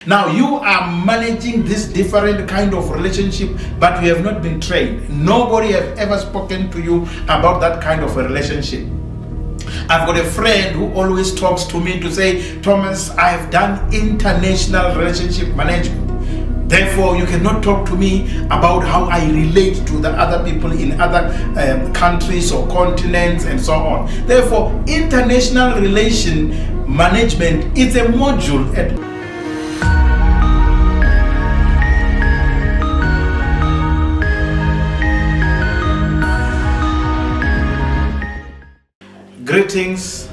Now you are managing this different kind of relationship, but you have not been trained. Nobody has ever spoken to you about that kind of a relationship. I've got a friend who always talks to me to say, Thomas, I have done international relationship management. Therefore, you cannot talk to me about how I relate to the other people in other countries or continents and so on. Therefore, international relation management is a module at Greetings.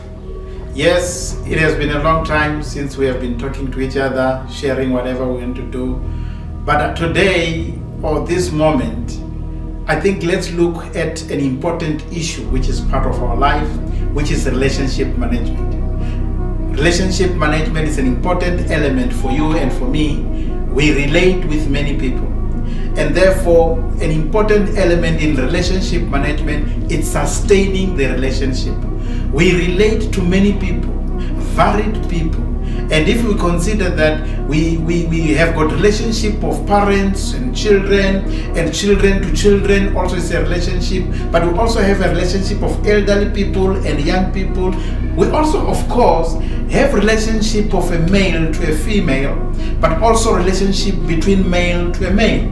Yes, it has been a long time since we have been talking to each other, sharing whatever we want to do. But today, or this moment, I think let's look at an important issue which is part of our life, which is relationship management. Relationship management is an important element for you and for me. We relate with many people. And therefore, an important element in relationship management is sustaining the relationship. We relate to many people, varied people. And if we consider that we have got relationship of parents and children to children, also is a relationship, but we also have a relationship of elderly people and young people. We also, of course, have relationship of a male to a female, but also relationship between male to a male.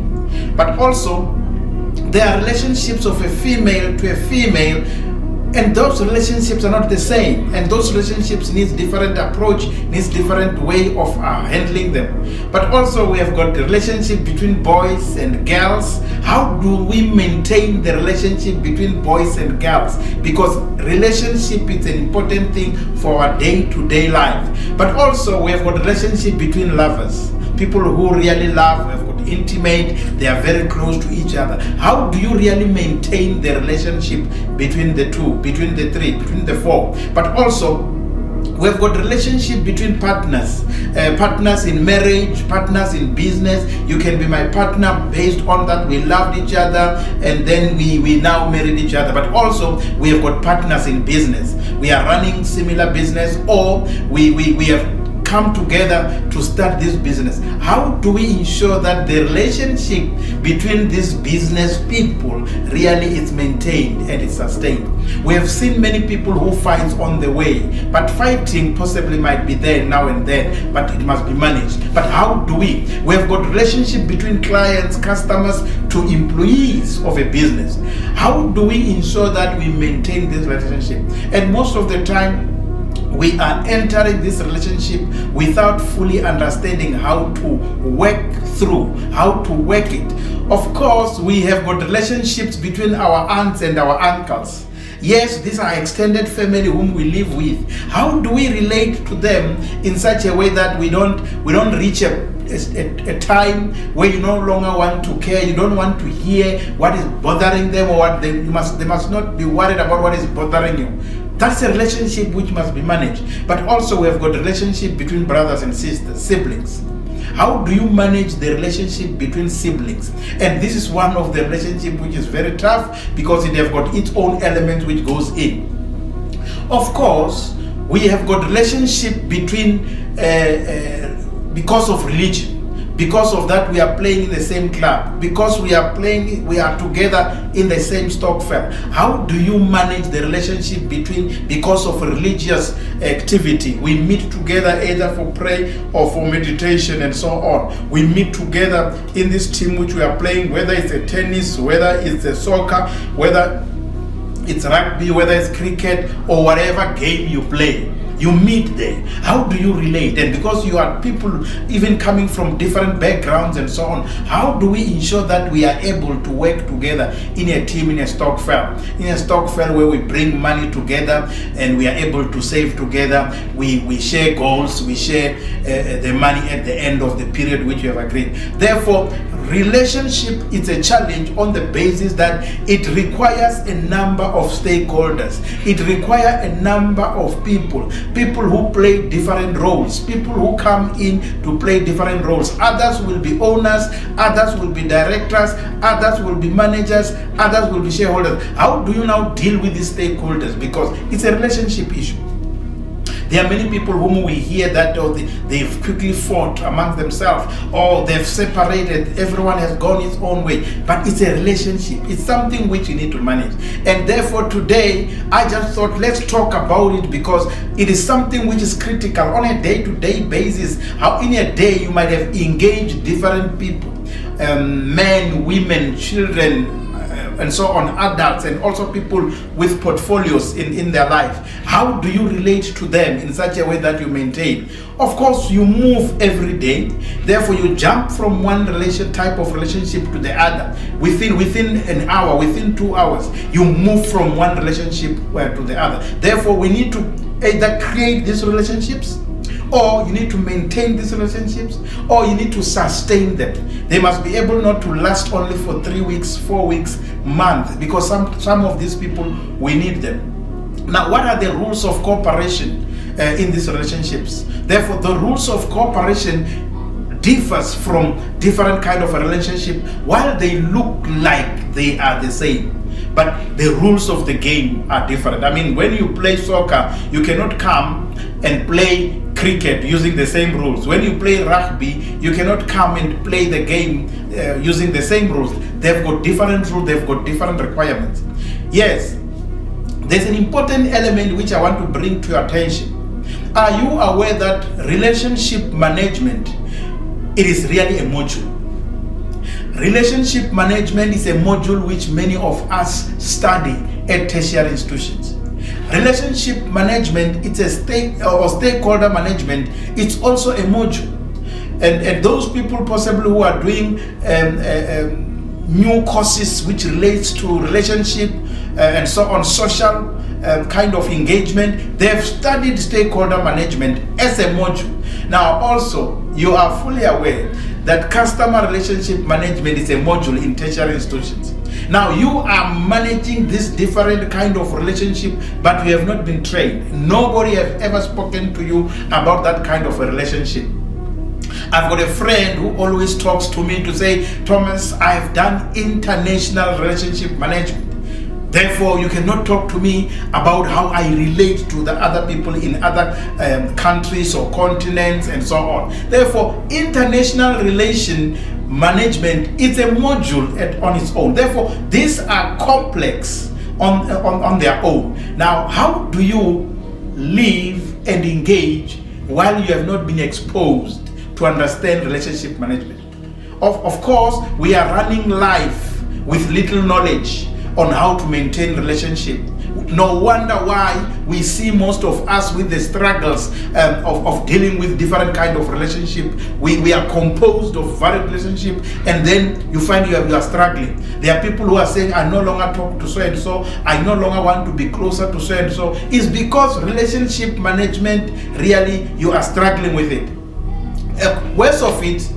But also, there are relationships of a female to a female, and those relationships are not the same, and those relationships needs different approach, needs different way of handling them. But also we have got the relationship between boys and girls. How do we maintain the relationship between boys and girls? Because relationship is an important thing for our day-to-day life. But also we have got relationship between lovers. People who really love, have got intimate, they are very close to each other. How do you really maintain the relationship between the two, between the three, between the four? But also, we have got relationship between partners, partners in marriage, partners in business. You can be my partner based on that we loved each other and then we now married each other. But also, we have got partners in business. We are running similar business, or we have come together to start this business. How do we ensure that the relationship between these business people really is maintained and is sustained? We have seen many people who fight on the way, but fighting possibly might be there now and then, but it must be managed. But how do we? We have got relationship between clients, customers to employees of a business. How do we ensure that we maintain this relationship? And most of the time, we are entering this relationship without fully understanding how to work through, how to work it. Of course, we have got relationships between our aunts and our uncles. Yes, these are extended family whom we live with. How do we relate to them in such a way that we don't reach a time where you no longer want to care, you don't want to hear what is bothering them, or what they must not be worried about what is bothering you. That's a relationship which must be managed. But also we have got a relationship between brothers and sisters, siblings. How do you manage the relationship between siblings? And this is one of the relationships which is very tough because it have got its own element which goes in. Of course, we have got relationship between because of religion. Because of that, we are playing in the same club. Because we are together in the same stock firm. How do you manage the relationship because of religious activity? We meet together either for prayer or for meditation and so on. We meet together in this team which we are playing, whether it's a tennis, whether it's a soccer, whether it's rugby, whether it's cricket, or whatever game you play. You meet there. How do you relate? And because you are people even coming from different backgrounds and so on, how do we ensure that we are able to work together in a team, in a stock firm? In a stock firm where we bring money together and we are able to save together. We share goals, we share the money at the end of the period which we have agreed. Therefore, relationship is a challenge on the basis that it requires a number of stakeholders. It requires a number of people who play different roles, people who come in to play different roles. Others will be owners, others will be directors, others will be managers, others will be shareholders. How do you now deal with these stakeholders? Because it's a relationship issue. There are many people whom we hear that they've quickly fought among themselves, or they've separated, everyone has gone his own way. But it's a relationship. It's something which you need to manage. And therefore today, I just thought, let's talk about it, because it is something which is critical on a day-to-day basis. How in a day you might have engaged different people, men, women, children, and so on, adults, and also people with portfolios in their life. How do you relate to them in such a way that you maintain? Of course, you move every day. Therefore, you jump from one type of relationship to the other. Within an hour, within 2 hours, you move from one relationship to the other. Therefore, we need to either create these relationships, or you need to maintain these relationships, or you need to sustain them. They must be able not to last only for 3 weeks, 4 weeks, month, because some of these people, we need them. Now, what are the rules of cooperation in these relationships? Therefore, the rules of cooperation differs from different kind of a relationship, while they look like they are the same. But the rules of the game are different. I mean, when you play soccer, you cannot come and play cricket using the same rules. When you play rugby, you cannot come and play the game using the same rules. They've got different rules, they've got different requirements. Yes, there's an important element which I want to bring to your attention. Are you aware that relationship management, it is really a module? Relationship management is a module which many of us study at tertiary institutions. Relationship management, it's a stakeholder management, it's also a module. And those people possibly who are doing new courses which relates to relationship and so on, social kind of engagement, they've studied stakeholder management as a module. Now also, you are fully aware that customer relationship management is a module in tertiary institutions. Now you are managing this different kind of relationship, but you have not been trained. Nobody has ever spoken to you about that kind of a relationship. I've got a friend who always talks to me to say, Thomas, I've done international relationship management. Therefore, you cannot talk to me about how I relate to the other people in other countries or continents and so on. Therefore, international relation management is a module on its own. Therefore, these are complex on their own. Now, how do you live and engage while you have not been exposed to understand relationship management? Of course, we are running life with little knowledge on how to maintain relationship. No wonder why we see most of us with the struggles of dealing with different kind of relationship. We are composed of varied relationship, and then you find you are struggling. There are people who are saying, I no longer talk to so and so, I no longer want to be closer to so and so. It's because relationship management, really, you are struggling with it. Worst of it,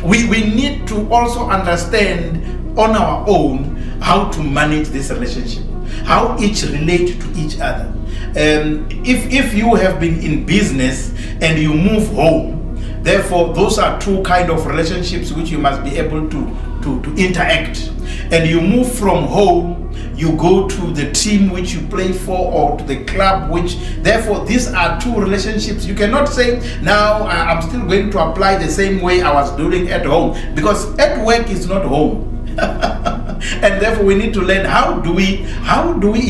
we need to also understand on our own how to manage this relationship, how each relate to each other. If you have been in business and you move home, therefore those are two kind of relationships which you must be able to interact. And you move from home, you go to the team which you play for, or to the club which, therefore these are two relationships. You cannot say, now I'm still going to apply the same way I was doing at home, because at work is not home. And therefore we need to learn how do we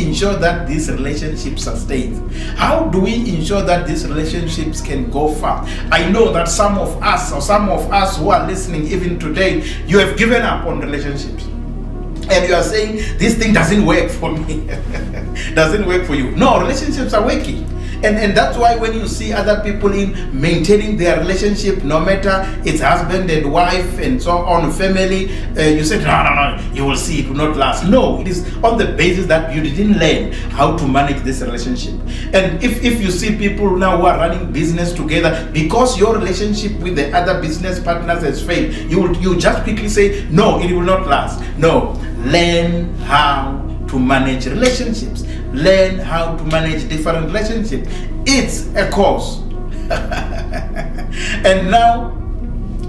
ensure that this relationship sustains? How do we ensure that these relationships can go far? I know that some of us who are listening even today, you have given up on relationships. And you are saying, this thing doesn't work for me. Doesn't work for you. No, relationships are working. And that's why when you see other people in maintaining their relationship, no matter it's husband and wife and so on, family, you say, no, you will see it will not last. No, it is on the basis that you didn't learn how to manage this relationship. And if you see people now who are running business together, because your relationship with the other business partners has failed, you just quickly say, no, it will not last. No, learn how to manage relationships. Learn how to manage different relationships. It's a course. And now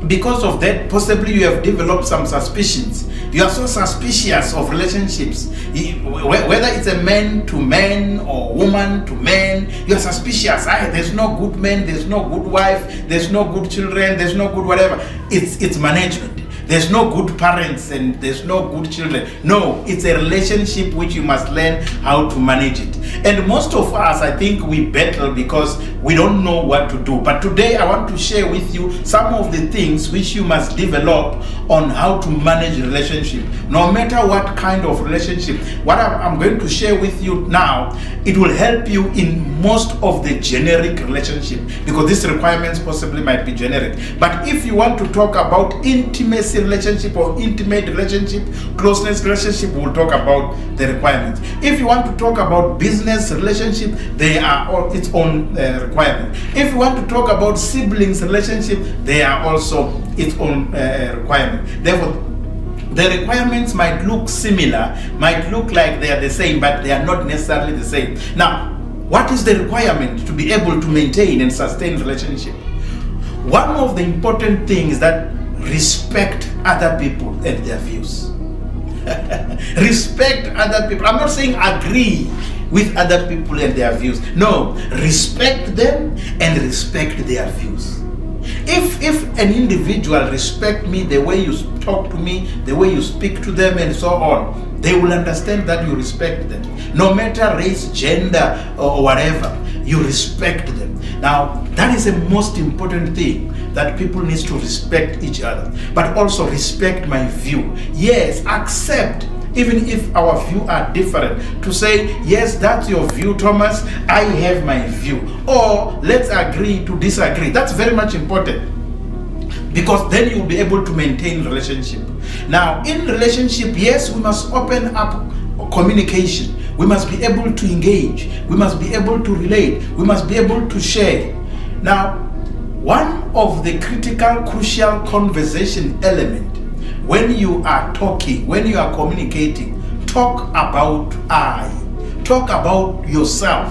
because of that, possibly you have developed some suspicions. You are so suspicious of relationships. Whether it's a man to man or woman to man, you are suspicious. There's no good man, there's no good wife, there's no good children, there's no good whatever. It's management. There's no good parents and there's no good children. No, it's a relationship which you must learn how to manage it. And most of us, I think, we battle because we don't know what to do. But today I want to share with you some of the things which you must develop on how to manage relationship. No matter what kind of relationship, what I'm going to share with you now, it will help you in most of the generic relationship, because these requirements possibly might be generic. But if you want to talk about intimacy relationship or intimate relationship, closeness relationship, we'll talk about the requirements. If you want to talk about business relationship, they are all its own requirement. If you want to talk about siblings relationship, they are also its own requirement. Therefore, the requirements might look similar, might look like they are the same, but they are not necessarily the same. Now, what is the requirement to be able to maintain and sustain relationship? One of the important things that respect other people and their views. Respect other people. I'm not saying agree with other people and their views. No, respect them and respect their views. If an individual respect me, the way you talk to me, the way you speak to them and so on, they will understand that you respect them. No matter race, gender or whatever, you respect them. Now, that is the most important thing, that people need to respect each other, but also respect my view. Yes, accept, even if our view are different, to say, yes, that's your view, Thomas, I have my view, or let's agree to disagree. That's very much important, because then you'll be able to maintain relationship. Now, in relationship, yes, we must open up communication. We must be able to engage. We must be able to relate. We must be able to share. Now, one of the critical, crucial conversation element when you are talking, when you are communicating, talk about I. Talk about yourself.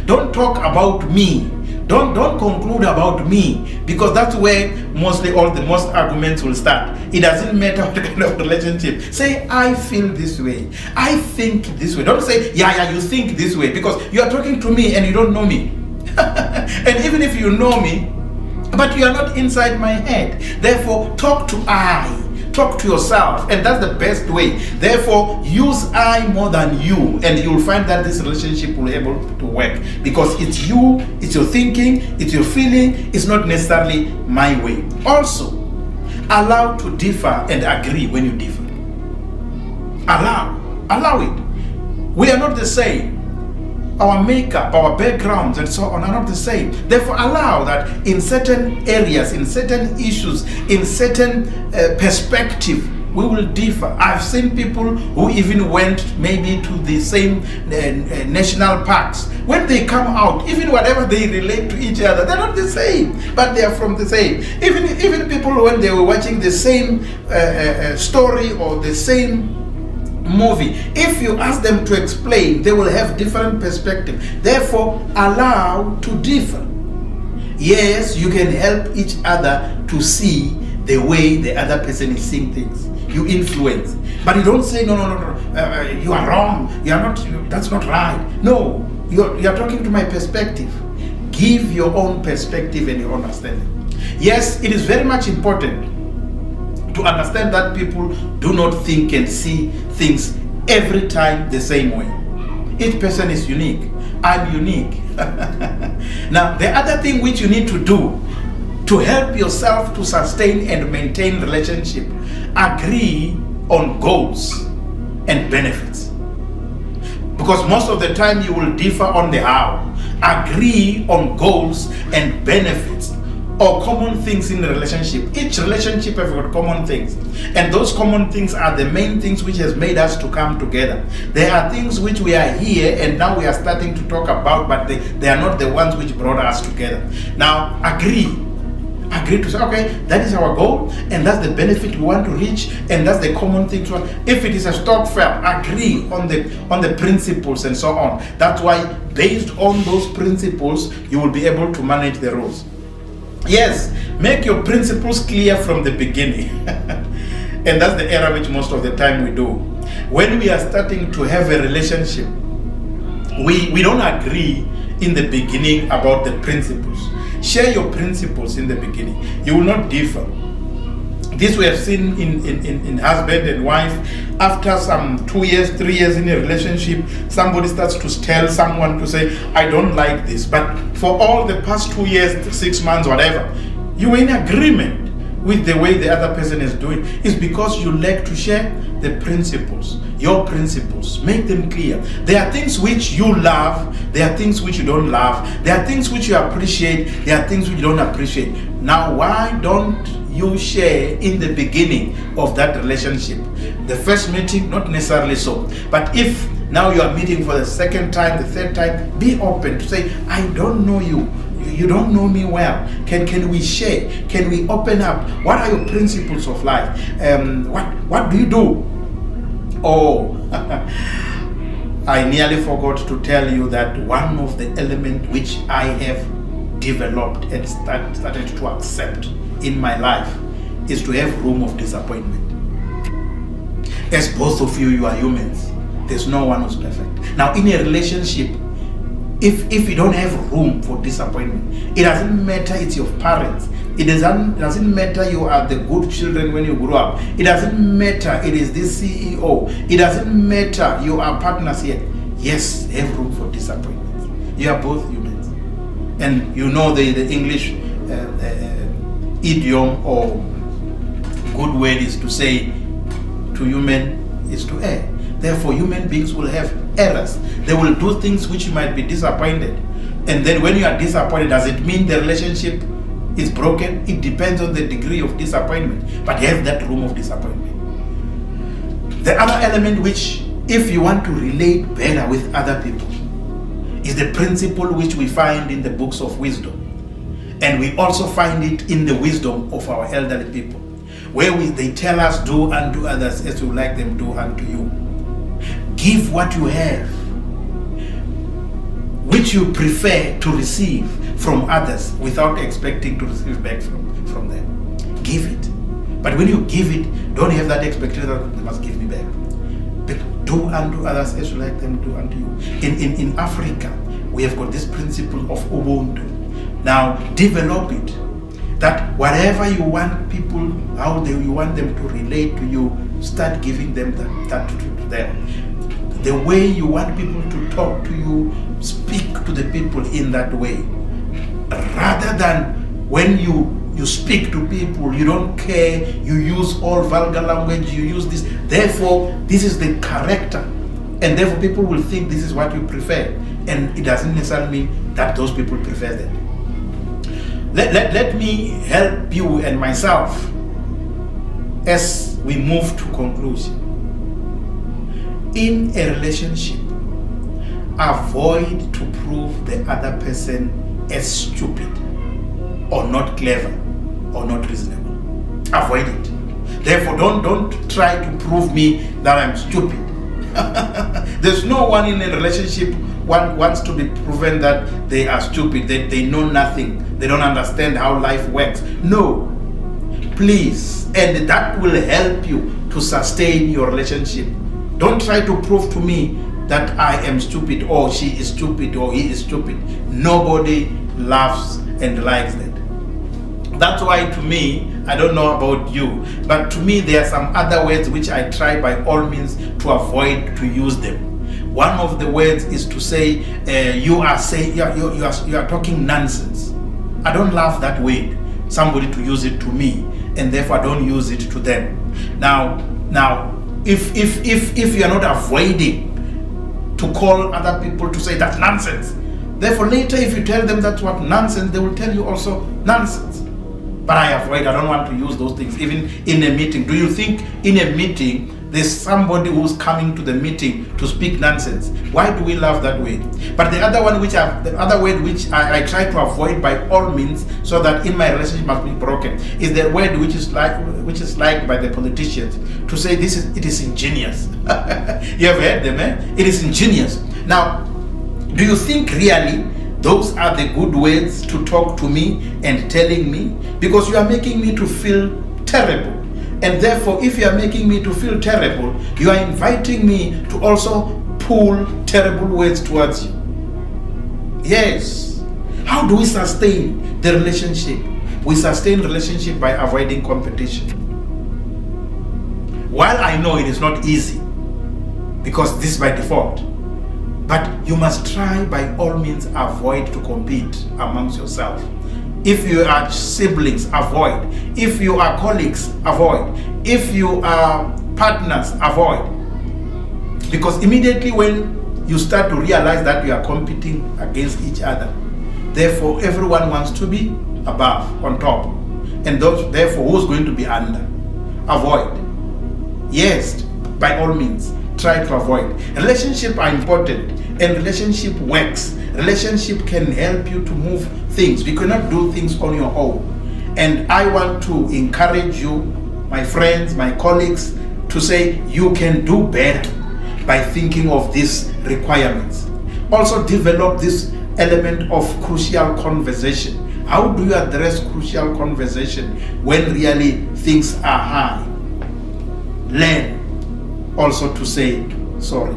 Don't talk about me. Don't conclude about me, because that's where most arguments will start. It doesn't matter what kind of relationship. Say, I feel this way. I think this way. Don't say, yeah, you think this way, because you are talking to me and you don't know me. And even if you know me, but you are not inside my head. Therefore, talk to I. Talk to yourself, and that's the best way. Therefore, use I more than you, and you'll find that this relationship will be able to work, because it's you, it's your thinking, it's your feeling, it's not necessarily my way. Also, allow to differ and agree when you differ. Allow it. We are not the same. Our makeup, our backgrounds, and so on are not the same. Therefore, allow that in certain areas, in certain issues, in certain perspective, we will differ. I've seen people who even went maybe to the same national parks. When they come out, even whatever they relate to each other, they're not the same, but they are from the same. Even people, when they were watching the same story or the same movie, if you ask them to explain, they will have different perspective. Therefore, allow to differ. Yes, you can help each other to see the way the other person is seeing things. You influence, but you don't say no, you are wrong, you are not, that's not right. No, you are talking to my perspective. Give your own perspective and your own understanding. Yes, it is very much important to understand that people do not think and see things every time the same way. Each person is unique. I'm unique. Now, the other thing which you need to do to help yourself to sustain and maintain relationship, agree on goals and benefits. Because most of the time you will differ on the how. Agree on goals and benefits, or common things in the relationship. Each relationship has got common things, and those common things are the main things which has made us to come together. There are things which we are here and now we are starting to talk about, but they are not the ones which brought us together. Now, agree to say, okay, that is our goal, and that's the benefit we want to reach, and that's the common thing. If it is a stock fair, agree on the principles and so on. That's why, based on those principles, you will be able to manage the rules. Yes, make your principles clear from the beginning. And that's the error which most of the time we do. When we are starting to have a relationship, we don't agree in the beginning about the principles. Share your principles in the beginning. You will not differ. This we have seen in husband and wife. After some 2 years, 3 years in a relationship, somebody starts to tell someone to say, I don't like this. But for all the past 2 years, 6 months, whatever, you were in agreement with the way the other person is doing. It's because you like to share the principles, your principles. Make them clear. There are things which you love, there are things which you don't love, there are things which you appreciate, there are things which you don't appreciate. Now, why don't you share in the beginning of that relationship? The first meeting, not necessarily so. But if now you are meeting for the second time, the third time, be open to say, I don't know you. You don't know me well. Can we share? Can we open up? What are your principles of life? What do you do? Oh, I nearly forgot to tell you that one of the elements which I have developed and started to accept in my life is to have room of disappointment. As both of you are humans. There's no one who's perfect. Now, in a relationship, if you don't have room for disappointment, it doesn't matter it's your parents, it doesn't matter you are the good children when you grow up, it doesn't matter it is this CEO, it doesn't matter you are partners here. Yes, have room for disappointment. You are both humans. And you know the English idiom or good word is to say, to human is to err. Therefore, human beings will have errors. They will do things which you might be disappointed. And then when you are disappointed, does it mean the relationship is broken? It depends on the degree of disappointment. But you have that room of disappointment. The other element which, if you want to relate better with other people, is the principle which we find in the books of wisdom. And we also find it in the wisdom of our elderly people, where they tell us, do unto others as you like them do unto you. Give what you have, which you prefer to receive from others without expecting to receive back from them. Give it. But when you give it, don't have that expectation that they must give me back. But do unto others as you like them do unto you. In Africa, we have got this principle of Ubuntu. Now, develop it. That whatever you want people, you want them to relate to you, start giving them that to them. The way you want people to talk to you, speak to the people in that way. Rather than when you speak to people, you don't care, you use all vulgar language, you use this. Therefore, this is the character. And therefore, people will think this is what you prefer. And it doesn't necessarily mean that those people prefer that. Let me help you and myself as we move to conclusion. In a relationship, avoid to prove the other person as stupid or not clever or not reasonable. Avoid it. Therefore, don't try to prove me that I'm stupid. There's no one in a relationship wants to be proven that they are stupid, they know nothing, they don't understand how life works. No, please, and that will help you to sustain your relationship. Don't try to prove to me that I am stupid or she is stupid or he is stupid. Nobody loves and likes that. That's why to me, I don't know about you, but to me there are some other words which I try by all means to avoid to use them. One of the words is to say, you are talking nonsense. I don't love that word. Somebody to use it to me, and therefore I don't use it to them. Now, if you are not avoiding to call other people to say that's nonsense, therefore later if you tell them that's what nonsense, they will tell you also nonsense. But I avoid. I don't want to use those things even in a meeting. Do you think in a meeting there's somebody who's coming to the meeting to speak nonsense? Why do we love that word? But the other word which I try to avoid by all means, so that in my relationship must be broken, is the word which is liked by the politicians to say it is ingenious. You have heard them, eh? It is ingenious. Now, do you think really Those are the good words to talk to me and telling me, because you are making me to feel terrible. And therefore, if you are making me to feel terrible, you are inviting me to also pull terrible words towards you. Yes. How do we sustain the relationship? We sustain relationship by avoiding competition. While I know it is not easy, because this is by default, but you must try by all means avoid to compete amongst yourself. If you are siblings, avoid. If you are colleagues, avoid. If you are partners, avoid. Because immediately when you start to realize that you are competing against each other, therefore everyone wants to be above, on top. And those, therefore, who's going to be under? Avoid. Yes, by all means, try to avoid. Relationships are important, and relationship works. Relationship can help you to move things. You cannot do things on your own. And I want to encourage you, my friends, my colleagues, to say you can do better by thinking of these requirements. Also develop this element of crucial conversation. How do you address crucial conversation when really things are high? Learn also to say sorry.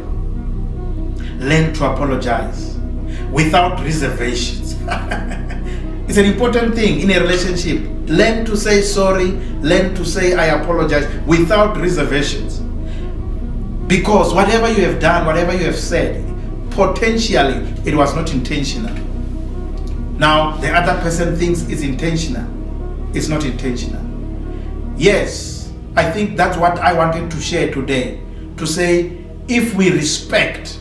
Learn to apologize without reservations. It's an important thing in a relationship. Learn to say sorry, learn to say I apologize without reservations. Because whatever you have done, whatever you have said, potentially it was not intentional. Now the other person thinks it's intentional. It's not intentional. Yes, I think that's what I wanted to share today. To say, if we respect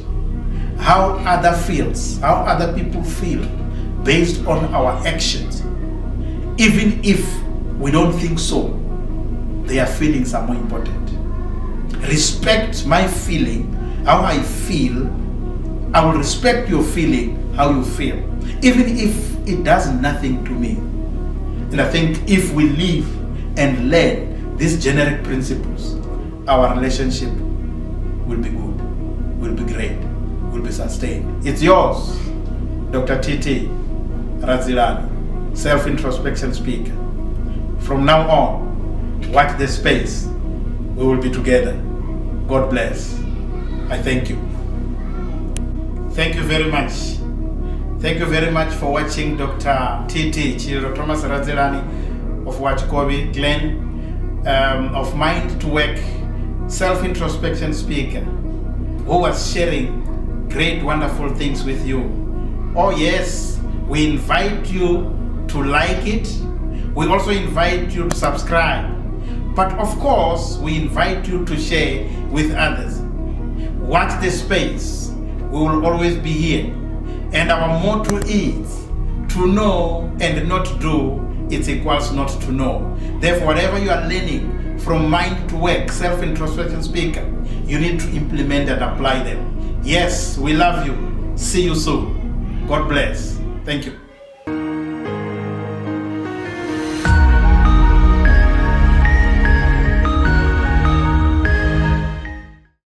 how other feels, how other people feel based on our actions, even if we don't think so, their feelings are more important. Respect my feeling, how I feel. I will respect your feeling, how you feel, even if it does nothing to me. And I think if we live and learn these generic principles, our relationship will be good, will be great, will be sustained. It's yours, Dr. T.T. Razilani, self-introspection speaker. From now on, watch the space. We will be together. God bless. I thank you. Thank you very much. Thank you very much for watching Dr. T.T. Chiro Thomas Razilani of Wachikobi, Glen, of Mind to Work, self-introspection speaker, who was sharing great, wonderful things with you. Oh yes, we invite you to like it. We also invite you to subscribe. But of course, we invite you to share with others. Watch the space. We will always be here. And our motto is to know and not do, it equals not to know. Therefore, whatever you are learning from Mind to Work, self-introspection speaker, you need to implement and apply them. Yes, we love you. See you soon. God bless. Thank you.